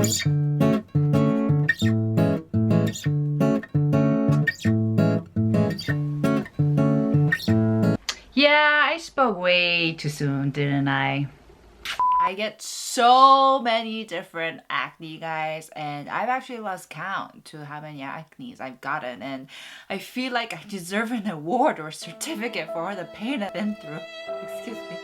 Yeah, I spoke way too soon, didn't I? I get so many different acne, guys, and I've actually lost count to how many acnes I've gotten, and I feel like I deserve an award or certificate for all the pain I've been through. Excuse me.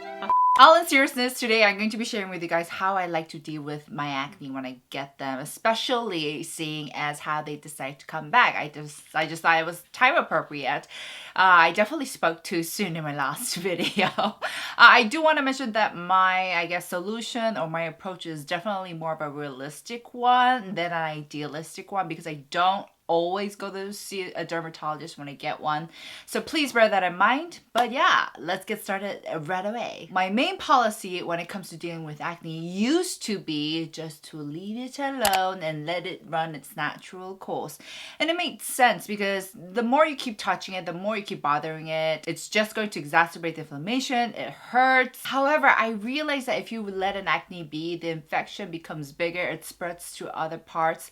All in seriousness, today I'm going to be sharing with you guys how I like to deal with my acne when I get them, especially seeing as how they decide to come back. I just thought it was time appropriate. I definitely spoke too soon in my last video. I do want to mention that my, I guess, solution or my approach is definitely more of a realistic one than an idealistic one, because I don't always go to see a dermatologist when I get one. So please bear that in mind. But yeah, let's get started right away. My main policy when it comes to dealing with acne used to be just to leave it alone and let it run its natural course. And it makes sense because the more you keep touching it, the more you keep bothering it, it's just going to exacerbate the inflammation. It hurts. However, I realized that if you let an acne be, the infection becomes bigger, it spreads to other parts.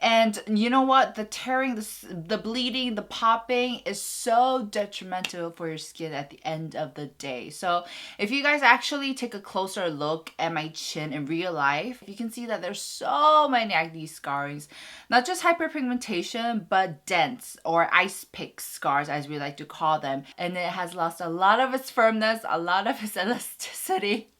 And you know what? The tearing, the bleeding, the popping is so detrimental for your skin at the end of the day. So if you guys actually take a closer look at my chin in real life, you can see that there's so many acne scarrings. Not just hyperpigmentation, but dents or ice pick scars, as we like to call them. And it has lost a lot of its firmness, a lot of its elasticity.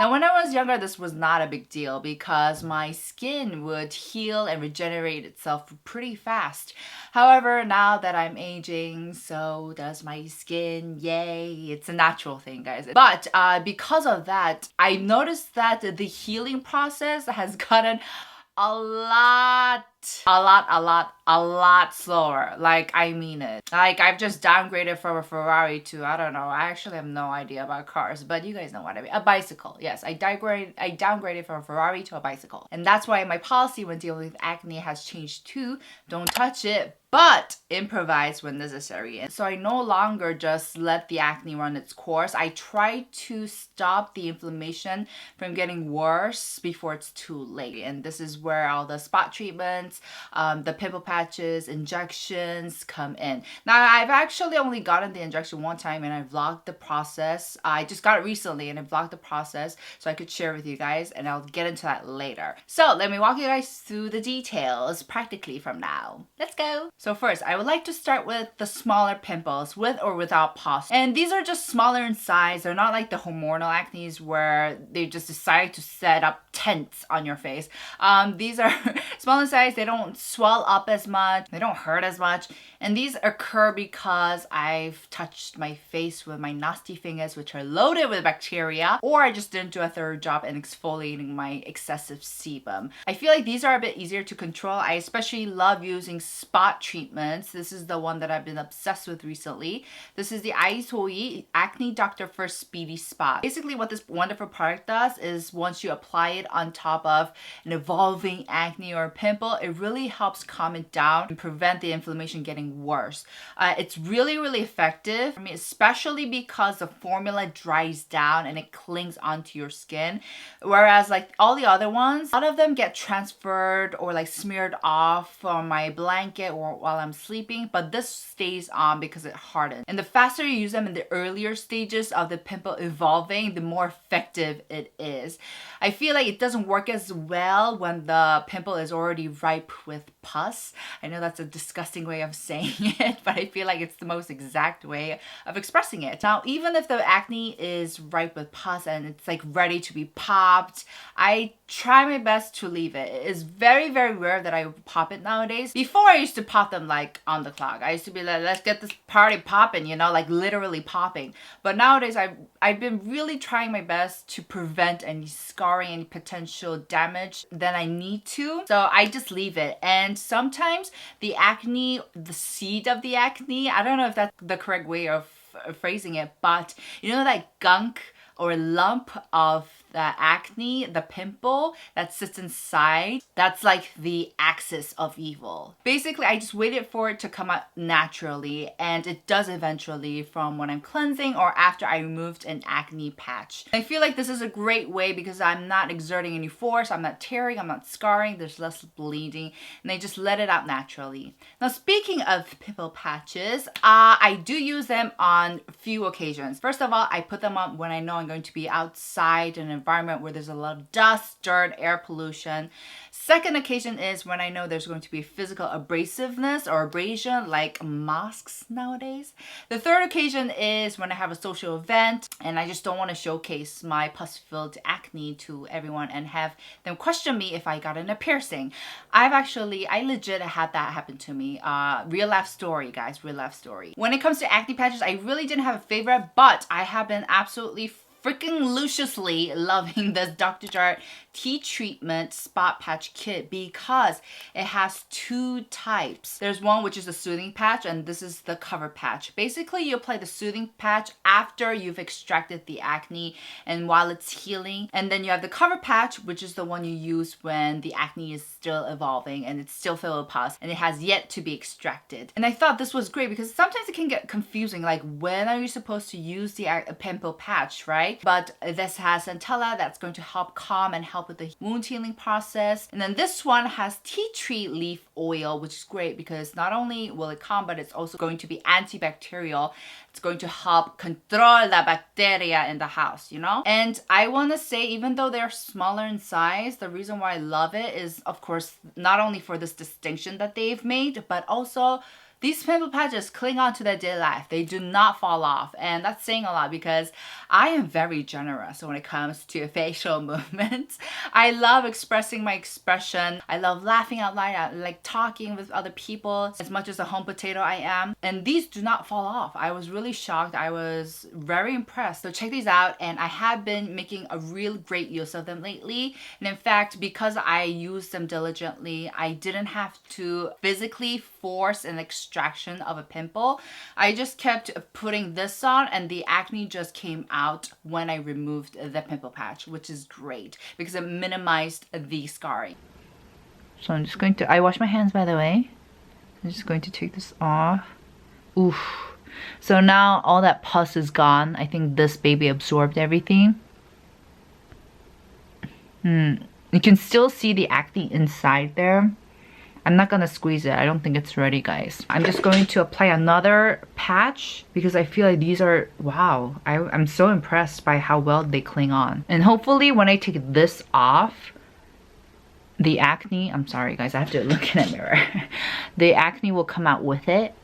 Now, when I was younger, this was not a big deal because my skin would heal and regenerate itself pretty fast. However, now that I'm aging, so does my skin. Yay, it's a natural thing, guys. But because of that, I noticed that the healing process has gotten a lot slower. Like, I mean it. Like, I've just downgraded from a Ferrari to, I don't know, I actually have no idea about cars, but you guys know what I mean. A bicycle. Yes, I downgraded from a Ferrari to a bicycle. And that's why my policy when dealing with acne has changed to don't touch it, but improvise when necessary. And so I no longer just let the acne run its course. I try to stop the inflammation from getting worse before it's too late. And this is where all the spot treatments, the pimple patches, injections come in. Now, I've actually only gotten the injection one time and I vlogged the process. I just got it recently and I vlogged the process so I could share with you guys, and I'll get into that later. So let me walk you guys through the details practically from now. Let's go. So first, I would like to start with the smaller pimples with or without pus. And these are just smaller in size. They're not like the hormonal acne where they just decide to set up tents on your face. These are small in size. They don't swell up as much. They don't hurt as much. And these occur because I've touched my face with my nasty fingers, which are loaded with bacteria, or I just didn't do a thorough job in exfoliating my excessive sebum. I feel like these are a bit easier to control. I especially love using spot treatments. This is the one that I've been obsessed with recently. This is the ISOI Acne Dr. First Speedy Spot. Basically what this wonderful product does is once you apply it on top of an evolving acne or pimple, it really helps calm it down and prevent the inflammation getting worse. It's really effective. I mean, especially because the formula dries down and it clings onto your skin. Whereas like all the other ones, a lot of them get transferred or like smeared off on my blanket or while I'm sleeping, but this stays on because it hardens. And the faster you use them in the earlier stages of the pimple evolving, the more effective it is. I feel like it doesn't work as well when the pimple is already ripe with pus. I know that's a disgusting way of saying it, but I feel like it's the most exact way of expressing it. Now, even if the acne is ripe with pus and it's like ready to be popped, I try my best to leave it. It is very rare that I pop it nowadays. Before I used to pop them like on the clock. I used to be like, let's get this party popping, you know, like literally popping. But nowadays I've been really trying my best to prevent any scarring, any potential damage than I need to. So I just leave it. And sometimes the acne, the seed of the acne, I don't know if that's the correct way of phrasing it, but you know that gunk or lump of the acne, the pimple that sits inside, that's like the axis of evil. Basically, I just waited for it to come out naturally, and it does eventually from when I'm cleansing or after I removed an acne patch. I feel like this is a great way because I'm not exerting any force, I'm not tearing, I'm not scarring, there's less bleeding, and I just let it out naturally. Now, speaking of pimple patches, I do use them on a few occasions. First of all, I put them on when I know I'm going to be outside in an environment where there's a lot of dust, dirt, air pollution. Second occasion is when I know there's going to be physical abrasiveness or abrasion like masks nowadays. The third occasion is when I have a social event and I just don't want to showcase my pus-filled acne to everyone and have them question me if I got a piercing. I legit had that happen to me. Real life story, guys, real life story. When it comes to acne patches, I really didn't have a favorite, but I have been absolutely freaking luciously loving this Dr. Jart Teatretement Spot Patch Kit because it has two types. There's one which is a soothing patch, and this is the cover patch. Basically, you apply the soothing patch after you've extracted the acne and while it's healing. And then you have the cover patch, which is the one you use when the acne is still evolving and it's still filled with pus and it has yet to be extracted. And I thought this was great because sometimes it can get confusing, like when are you supposed to use the pimple patch, right? But this has centella that's going to help calm and help with the wound healing process. And then this one has tea tree leaf oil, which is great because not only will it calm, but it's also going to be antibacterial. It's going to help control the bacteria in the house, you know? And I want to say, even though they're smaller in size, the reason why I love it is, of course, not only for this distinction that they've made, but also these pimple patches cling on to their daily life. They do not fall off. And that's saying a lot because I am very generous when it comes to facial movements. I love expressing my expression. I love laughing out loud. I like talking with other people as much as a home potato I am. And these do not fall off. I was really shocked. I was very impressed. So check these out. And I have been making a real great use of them lately. And in fact, because I use them diligently, I didn't have to physically force an extraction of a pimple. I just kept putting this on and the acne just came out when I removed the pimple patch, which is great because it minimized the scarring. So I'm just going to, I wash my hands by the way. I'm just going to take this off. Oof. So now all that pus is gone. I think this baby absorbed everything. You can still see the acne inside there. I'm not gonna squeeze it. I don't think it's ready, guys. I'm just going to apply another patch because I feel like these are, wow. I'm so impressed by how well they cling on. And hopefully when I take this off, the acne, I'm sorry guys, I have to look in the mirror. The acne will come out with it.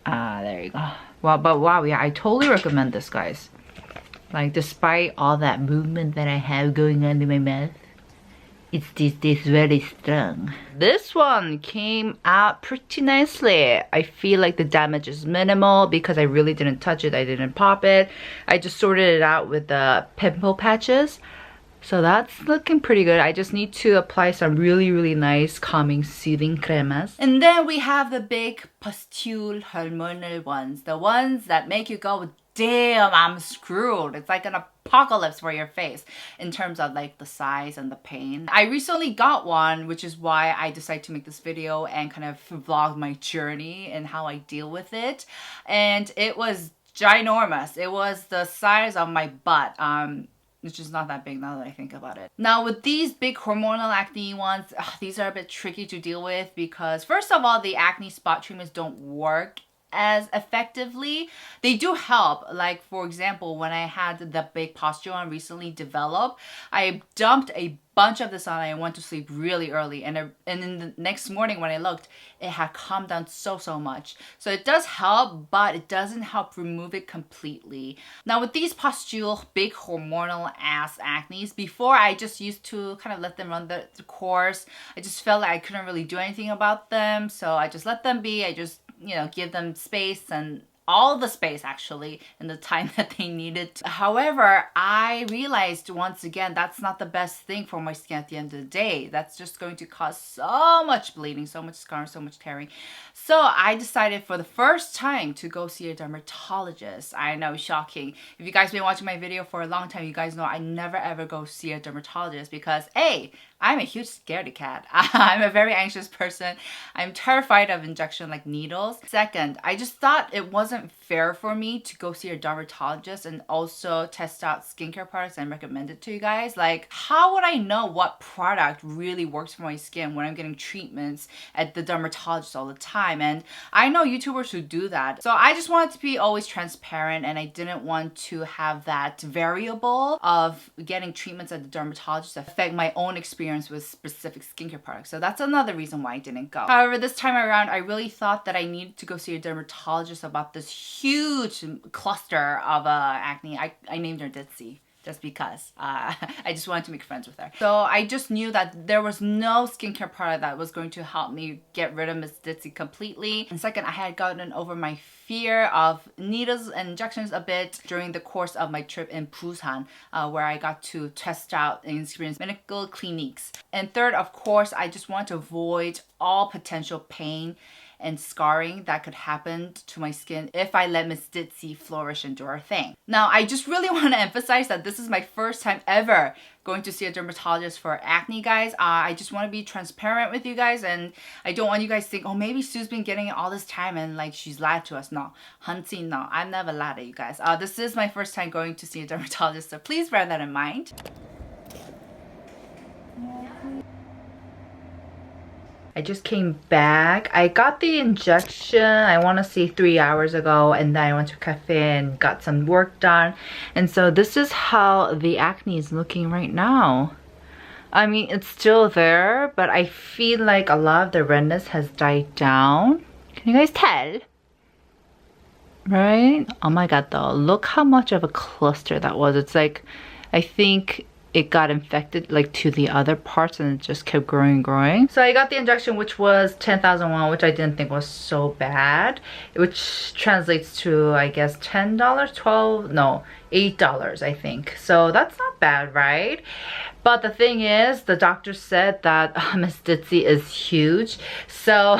There you go. Well, but wow, yeah, I totally recommend this, guys. Like, despite all that movement that I have going on in my mouth, it's this very strong. This one came out pretty nicely. I feel like the damage is minimal because I really didn't touch it. I didn't pop it. I just sorted it out with the pimple patches. So that's looking pretty good. I just need to apply some really nice calming soothing cremas. And then we have the big pustule hormonal ones. The ones that make you go, damn, I'm screwed. It's like an apocalypse for your face in terms of like the size and the pain. I recently got one, which is why I decided to make this video and kind of vlog my journey and how I deal with it. And it was ginormous. It was the size of my butt. It's just not that big now that I think about it. Now with these big hormonal acne ones, these are a bit tricky to deal with because first of all, the acne spot treatments don't work as effectively. They do help. Like for example, when I had the big pustule one recently develop, I dumped a bunch of this on and I went to sleep really early, and then the next morning when I looked, it had calmed down so much. So it does help, but it doesn't help remove it completely. Now with these pustule big hormonal ass acnes, before I just used to kind of let them run the course. I just felt like I couldn't really do anything about them, so I just let them be. I just, you know, give them space and all the space actually in the time that they needed to. However, I realized once again that's not the best thing for my skin at the end of the day. That's just going to cause so much bleeding, so much scarring, so much tearing. So I decided for the first time to go see a dermatologist. I know, shocking. If you guys been watching my video for a long time, you guys know I never ever go see a dermatologist because A, I'm a huge scaredy cat. I'm a very anxious person. I'm terrified of injection like needles. Second, I just thought it wasn't fair for me to go see a dermatologist and also test out skincare products and recommend it to you guys. Like, how would I know what product really works for my skin when I'm getting treatments at the dermatologist all the time? And I know YouTubers who do that. So I just wanted to be always transparent, and I didn't want to have that variable of getting treatments at the dermatologist affect my own experience with specific skincare products. So that's another reason why I didn't go. However, this time around, I really thought that I needed to go see a dermatologist about this huge cluster of acne. I named her Ditzy just because I just wanted to make friends with her. So I just knew that there was no skincare product that was going to help me get rid of Miss Ditzy completely. And second, I had gotten over my fear of needles and injections a bit during the course of my trip in Busan, where I got to test out and experience medical clinics. And third, of course, I just want to avoid all potential pain and scarring that could happen to my skin if I let Miss Ditzy flourish and do her thing. Now, I just really want to emphasize that this is my first time ever going to see a dermatologist for acne, guys. I just want to be transparent with you guys, and I don't want you guys to think, oh, maybe Sue's been getting it all this time and like she's lied to us. No, Hunty, no, I've never lied to you guys. This is my first time going to see a dermatologist, so please bear that in mind. I just came back. I got the injection, I want to say 3 hours ago, and then I went to a cafe and got some work done. And so this is how the acne is looking right now. I mean, it's still there, but I feel like a lot of the redness has died down. Can you guys tell? Right? Oh my god, though. Look how much of a cluster that was. It's like, I think it got infected like to the other parts and it just kept growing and growing. So I got the injection, which was 10,000 won, which I didn't think was so bad, which translates to, I guess, $10, $8, I think. So that's not bad, right? But the thing is, the doctor said that Miss Ditzy is huge, so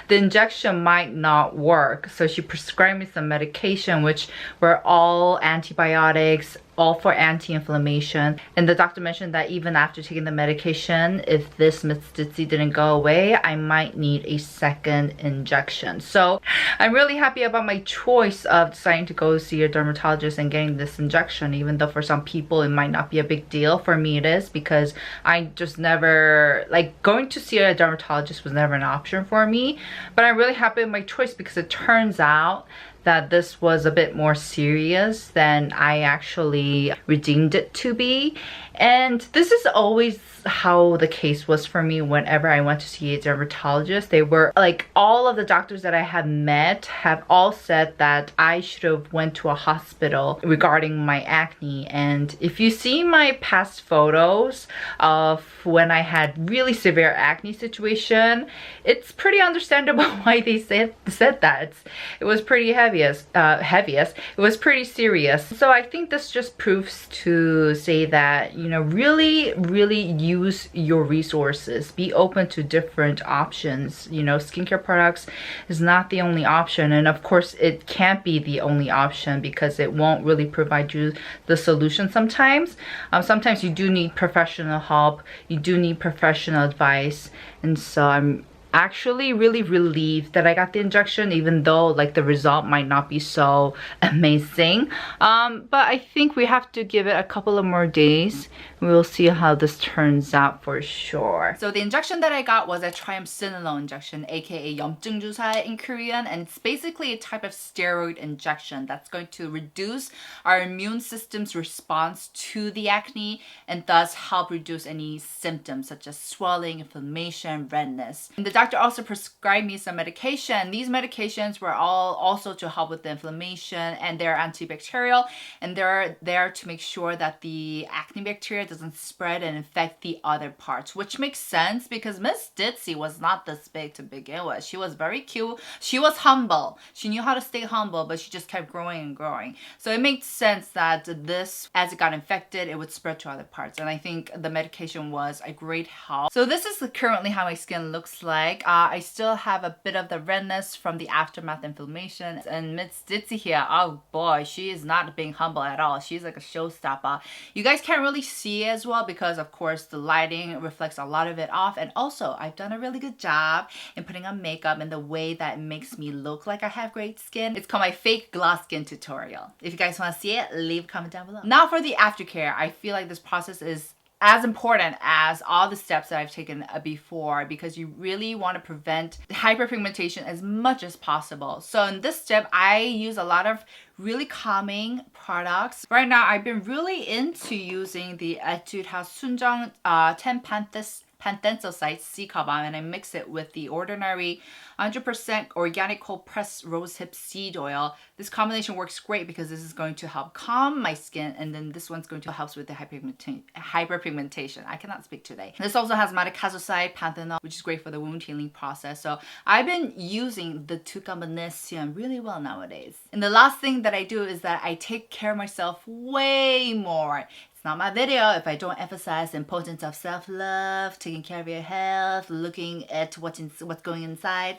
the injection might not work. So she prescribed me some medication, which were all antibiotics, all for anti-inflammation. And the doctor mentioned that even after taking the medication, if this Miss Ditzy didn't go away, I might need a second injection. So I'm really happy about my choice of deciding to go see a dermatologist and getting this injection, even though for some people it might not be a big deal. For me it is, because I just never, like, going to see a dermatologist was never an option for me. But I'm really happy with my choice because it turns out that this was a bit more serious than I actually redeemed it to be. And this is always how the case was for me whenever I went to see a dermatologist. They were like, all of the doctors that I have met have all said that I should have went to a hospital regarding my acne. And if you see my past photos of when I had really severe acne situation, it's pretty understandable why they said that. It was pretty heaviest. It was pretty serious. So I think this just proves to say that, you know, really use your resources. Be open to different options. You know, skincare products is not the only option, and of course it can't be the only option because it won't really provide you the solution sometimes. Sometimes you do need professional help, you do need professional advice, and so I'm actually really relieved that I got the injection, even though like the result might not be so amazing. But I think we have to give it a couple of more days. We'll see how this turns out for sure. So the injection that I got was a triamcinolone injection, aka 염증 주사 in Korean, and it's basically a type of steroid injection that's going to reduce our immune system's response to the acne and thus help reduce any symptoms such as swelling, inflammation, redness. And the doctor doctor also prescribed me some medication. These medications were all also to help with the inflammation, and they're antibacterial, and they're there to make sure that the acne bacteria doesn't spread and infect the other parts, which makes sense because Miss Ditzy was not this big to begin with. She was very cute. She was humble. She knew how to stay humble, but she just kept growing and growing. So it makes sense that this, as it got infected, it would spread to other parts. And I think the medication was a great help. So this is currently how my skin looks like. I still have a bit of the redness from the aftermath inflammation. And Miss Ditzy here, oh boy, she is not being humble at all. She's like a showstopper. You guys can't really see as well because of course the lighting reflects a lot of it off, and also I've done a really good job in putting on makeup in the way that makes me look like I have great skin. It's called my fake gloss skin tutorial. If you guys want to see it, leave a comment down below. Now for the aftercare, I feel like this process is as important as all the steps that I've taken before, because you really want to prevent hyperpigmentation as much as possible. So in this step, I use a lot of really calming products. Right now, I've been really into using the Etude House Sunjang 10 Panthensoside Cica Balm, and I mix it with the ordinary 100% organic cold pressed rosehip seed oil. This combination works great because this is going to help calm my skin, and then this one's going to help with the hyperpigmentation. I cannot speak today. This also has Panthensoside, Panthensoside, which is great for the wound healing process. So I've been using the two combination really well nowadays. And the last thing that I do is that I take care of myself way more. It's not my video if I don't emphasize the importance of self-love, taking care of your health, looking at what's going inside.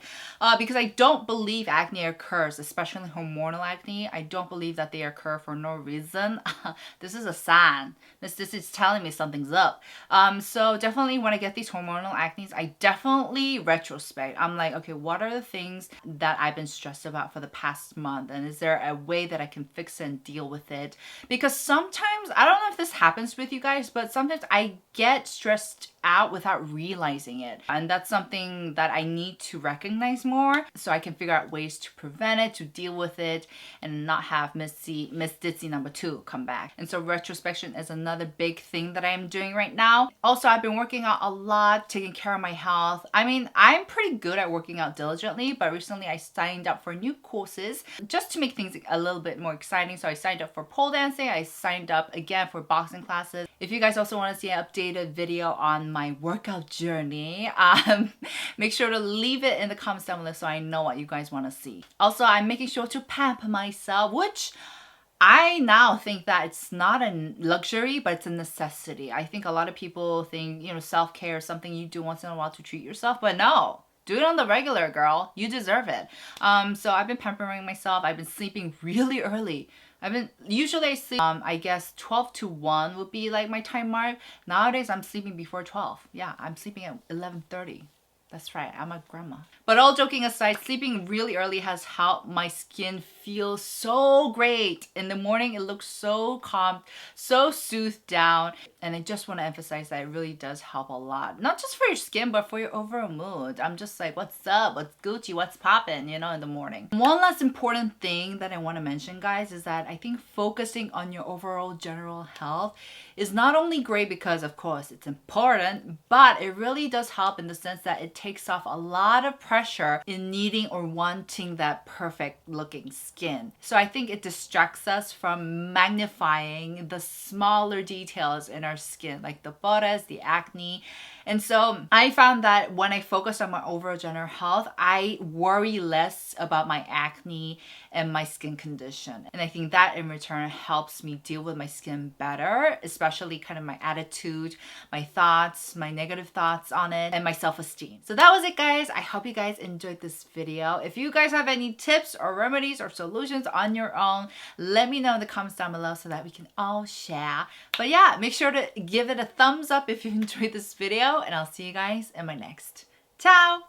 Because I don't believe acne occurs, especially hormonal acne. I don't believe that they occur for no reason. This is a sign. This is telling me something's up. So definitely when I get these hormonal acnes, I definitely retrospect. I'm like, okay, what are the things that I've been stressed about for the past month? And is there a way that I can fix it and deal with it? Because sometimes, I don't know if this happens with you guys, but sometimes I get stressed out without realizing it, and that's something that I need to recognize more so I can figure out ways to prevent it, to deal with it, and not have Miss Ditzy number 2 come back. And so retrospection is another big thing that I am doing right now. Also, I've been working out a lot, taking care of my health. I mean, I'm pretty good at working out diligently, but recently I signed up for new courses just to make things a little bit more exciting. So I signed up for pole dancing. I signed up again for boxing classes. If you guys also want to see an updated video on my workout journey, make sure to leave it in the comments down below so I know what you guys want to see. Also, I'm making sure to pamper myself, which I now think that it's not a luxury, but it's a necessity. I think a lot of people think, you know, self-care is something you do once in a while to treat yourself, but no. Do it on the regular, girl. You deserve it. So I've been pampering myself. I've been sleeping really early. Usually I sleep, I guess 12 to 1 would be like my time mark. Nowadays, I'm sleeping before 12. Yeah, I'm sleeping at 11:30. That's right, I'm a grandma. But all joking aside, sleeping really early has helped my skin feel so great. In the morning, it looks so calm, so soothed down. And I just want to emphasize that it really does help a lot. Not just for your skin, but for your overall mood. I'm just like, what's up? What's Gucci? What's poppin'? You know, in the morning. One last important thing that I want to mention, guys, is that I think focusing on your overall general health is not only great because, of course, it's important, but it really does help in the sense that it takes off a lot of pressure in needing or wanting that perfect looking skin. So I think it distracts us from magnifying the smaller details in our skin, like the bodas, the acne. And so I found that when I focus on my overall general health, I worry less about my acne and my skin condition. And I think that in return helps me deal with my skin better, especially kind of my attitude, my thoughts, my negative thoughts on it, and my self-esteem. So that was it, guys. I hope you guys enjoyed this video. If you guys have any tips or remedies or solutions on your own, let me know in the comments down below so that we can all share. But yeah, make sure to give it a thumbs up if you enjoyed this video, and I'll see you guys in my next. Ciao!